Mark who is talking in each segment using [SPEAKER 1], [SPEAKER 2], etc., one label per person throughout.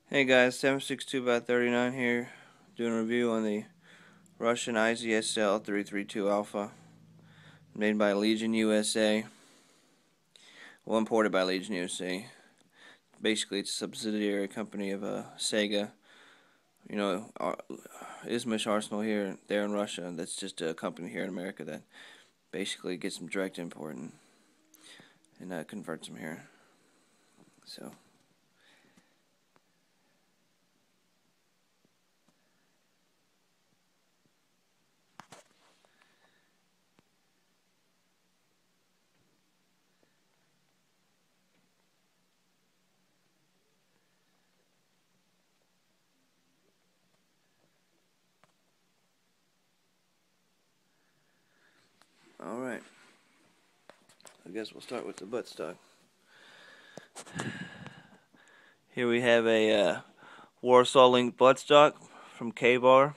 [SPEAKER 1] Hey guys, 762x39 here, doing a review on the Russian IZSL 332 Alpha, made by Legion USA, well, imported by Legion USA. Basically, it's a subsidiary company of SAIGA, Izmish Arsenal there in Russia. That's just a company here in America that basically gets them direct import and converts them here. So. Alright, I guess we'll start with the buttstock. Here we have a Warsaw Link buttstock from K-VAR.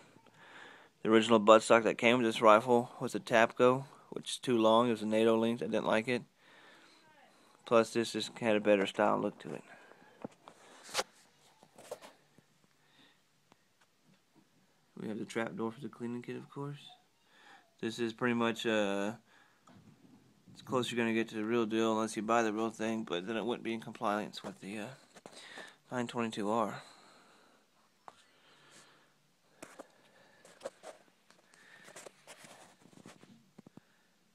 [SPEAKER 1] The original buttstock that came with this rifle was a Tapco, which is too long. It was a NATO length. I didn't like it. Plus, this just had a better style and look to it. We have the trap door for the cleaning kit, of course. This is pretty much as close as you're going to get to the real deal unless you buy the real thing, but then it wouldn't be in compliance with the 922R.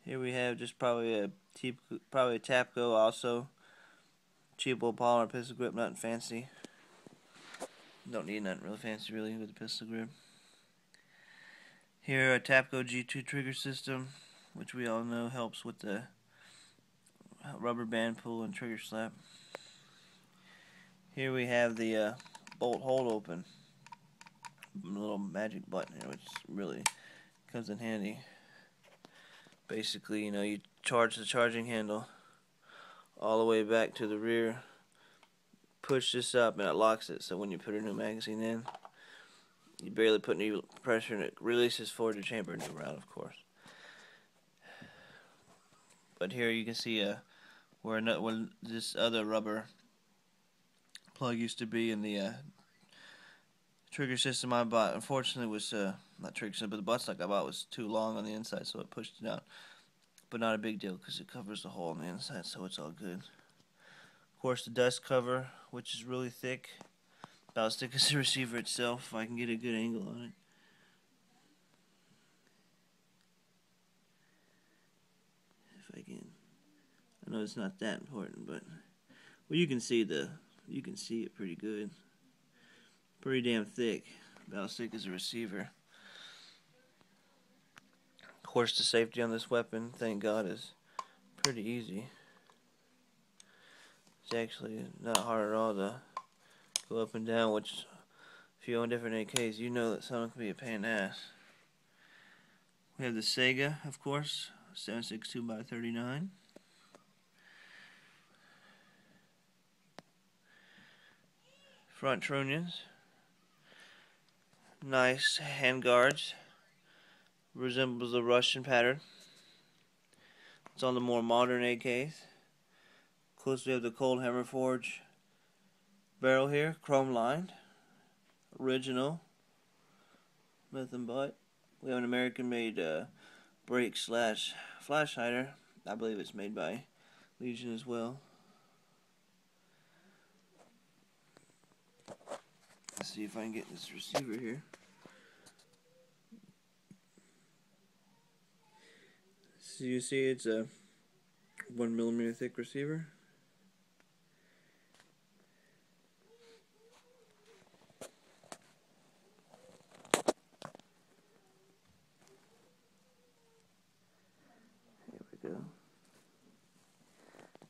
[SPEAKER 1] Here we have just probably a Tapco also. Cheap old polymer pistol grip, nothing fancy. Don't need nothing real fancy really with a pistol grip. Here a Tapco G2 trigger system, which we all know helps with the rubber band pull and trigger slap. Here we have the bolt hold open, little magic button here, which really comes in handy. Basically, you charge the charging handle all the way back to the rear, push this up and it locks it, so when you put a new magazine in, you barely put any pressure and it releases forward to chamber, new round, of course. But here you can see where this other rubber plug used to be in the trigger system I bought. Unfortunately, was not trigger system, but the buttstock I bought was too long on the inside, so it pushed it out. But not a big deal because it covers the hole on the inside, so it's all good. Of course, the dust cover, which is really thick, about as thick as the receiver itself, if I can get a good angle on it. If I can, I know it's not that important, but well, you can see it pretty good. Pretty damn thick, about as thick as a receiver. Of course, the safety on this weapon, thank God, is pretty easy. It's actually not hard at all to go up and down, which if you own different AKs, you know that some can be a pain in the ass. We have the SAIGA, of course, 762x39. Front trunnions. Nice hand guards. Resembles the Russian pattern. It's on the more modern AKs. Of course, we have the Cold Hammer Forge barrel here, chrome lined. Original. Nothing but. We have an American-made brake / flash hider. I believe it's made by Legion as well. Let's see if I can get this receiver here. So you see it's a 1mm thick receiver. Here we go.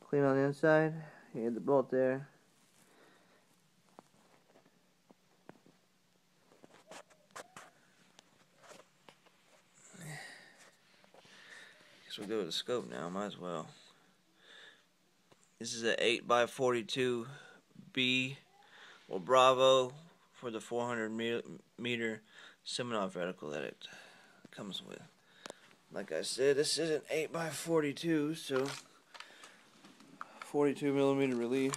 [SPEAKER 1] Clean on the inside. You had the bolt there. Guess we'll go with the scope now, might as well. This is an 8x42B or Bravo for the 400-meter SIMINOV reticle that it comes with. Like I said, this is an 8x42, so 42mm relief.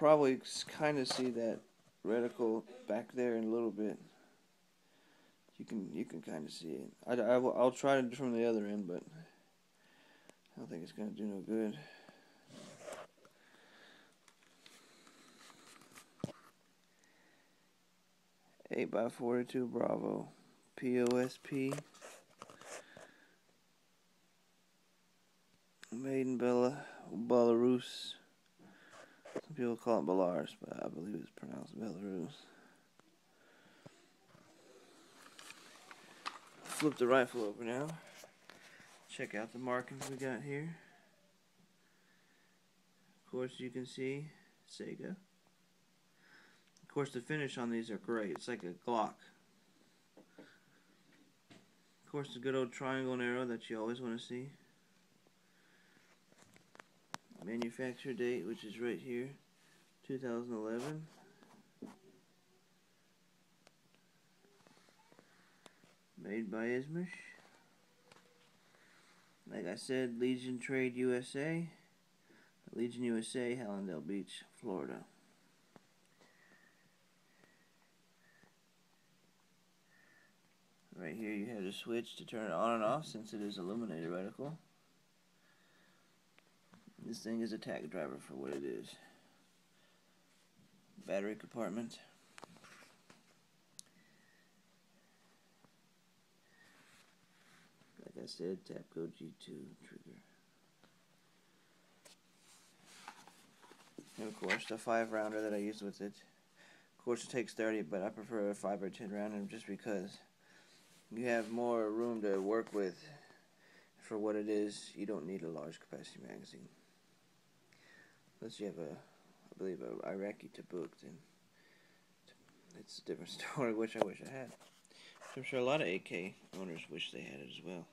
[SPEAKER 1] probably kind of see that reticle back there in a little bit. You can kind of see it. I'll try it from the other end, but I don't think it's gonna do no good. (8x42) Bravo, POSP, made in Belarus. Some people call it Belarus, but I believe it's pronounced Belarus. Flip the rifle over now. Check out the markings we got here. Of course, you can see SAIGA. Of course, the finish on these are great. It's like a Glock. Of course, the good old triangle and arrow that you always want to see. Manufacture date, which is right here, 2011. Made by Ismish. Like I said, Legion Trade USA. Legion USA, Hallandale Beach, Florida. Right here you have the switch to turn it on and off since it is illuminated reticle. This thing is a tack driver for what it is. Battery compartment. Like I said, Tapco G2 trigger. And of course the 5-rounder that I used with it. Of course it takes 30, but I prefer a 5 or 10 rounder just because you have more room to work with. For what it is, you don't need a large capacity magazine. Unless you have I believe a Iraqi Tabuk, then it's a different story, which I wish I had. I'm sure a lot of AK owners wish they had it as well.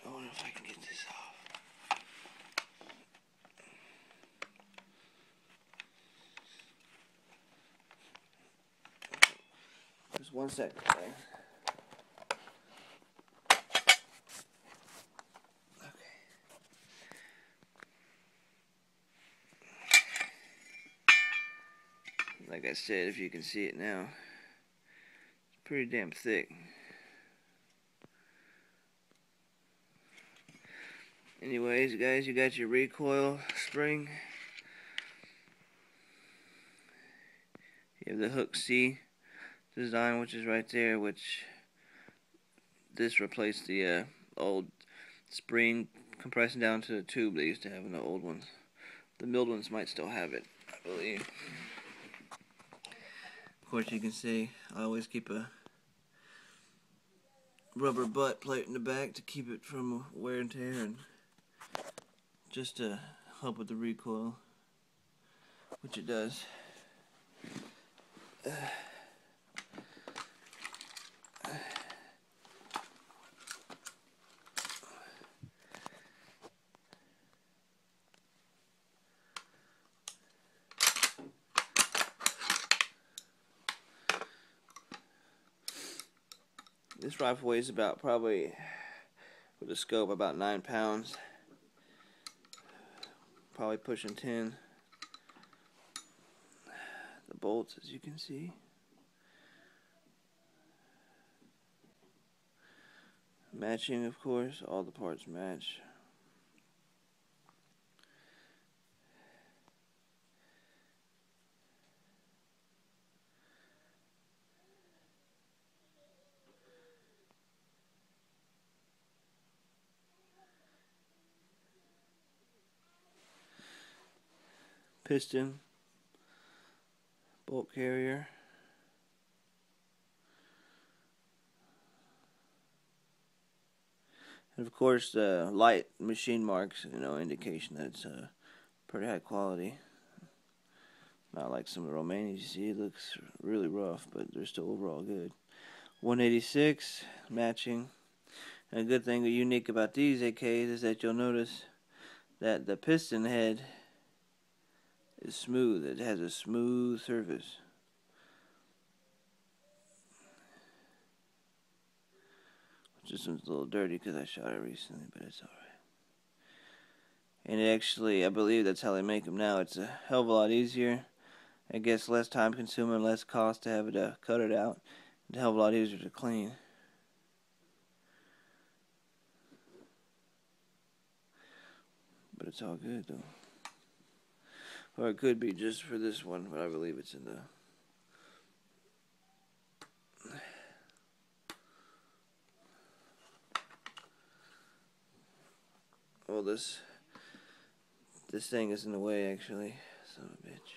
[SPEAKER 1] I wonder if I can get this off. Just 1 second, okay? Like I said, if you can see it now, it's pretty damn thick. Anyways, guys, you got your recoil spring. You have the hook C design, which is right there, which this replaced the old spring compressing down to the tube they used to have in the old ones. The milled ones might still have it, I believe. Of course, you can see I always keep a rubber butt plate in the back to keep it from wear and tear, and just to help with the recoil, which it does. This rifle weighs about, probably with the scope, about 9 pounds. Probably pushing 10. The bolts, as you can see. Matching, of course, all the parts match. Piston, bolt carrier, and of course the light machine marks, indication that it's pretty high quality. Not like some of the Romanians you see, it looks really rough, but they're still overall good. 186 matching. And a good thing unique about these AKs is that you'll notice that the piston head is smooth. It has a smooth surface. This one's a little dirty because I shot it recently, but it's alright. And actually, I believe that's how they make them now. It's a hell of a lot easier. I guess less time consuming, less cost to have it cut it out. It's a hell of a lot easier to clean. But it's all good though. Or it could be just for this one, but I believe it's in the... Well, this thing is in the way, actually. Son of a bitch.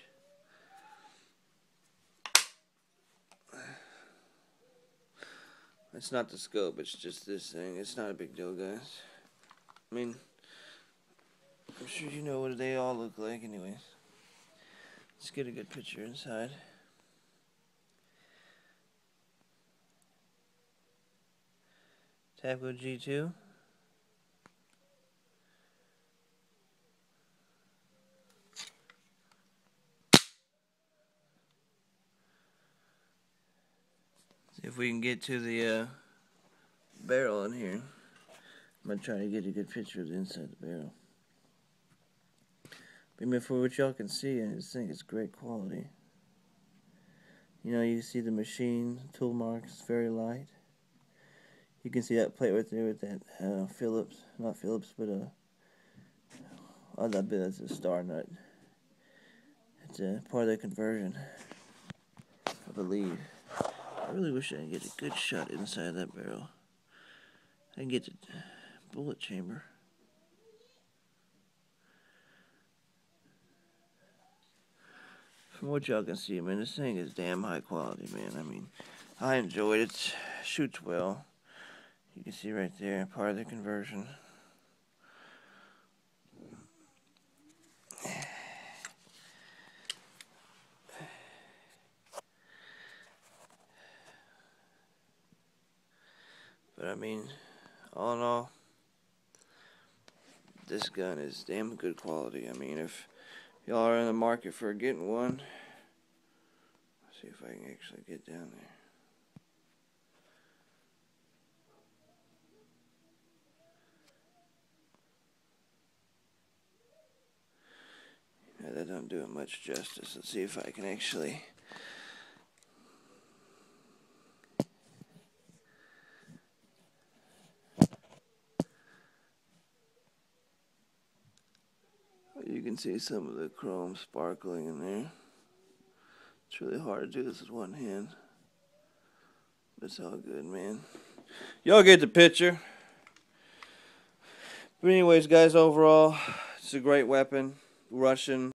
[SPEAKER 1] It's not the scope, it's just this thing. It's not a big deal, guys. I mean, I'm sure you know what they all look like anyways. Let's get a good picture inside. Tabco G2. See if we can get to the barrel in here. I'm going to try to get a good picture of the inside of the barrel. But I mean, for what y'all can see, I just think it's great quality. You know, you can see the machine, tool marks, it's very light. You can see that plate right there with that Phillips, not Phillips, but I bet that's a star nut. It's a part of the conversion, I believe. I really wish I could get a good shot inside that barrel. I can get the bullet chamber. From what y'all can see, man, this thing is damn high quality, man. I mean, I enjoyed it. Shoots well. You can see right there, part of the conversion. But I mean, all in all, this gun is damn good quality. I mean, if y'all are in the market for getting one, let's see if I can actually get down there. Yeah, that don't do it much justice. Let's see if I can actually... You can see some of the chrome sparkling in there. It's really hard to do this with one hand. But it's all good, man. Y'all get the picture. But anyways, guys, overall, it's a great weapon. Russian.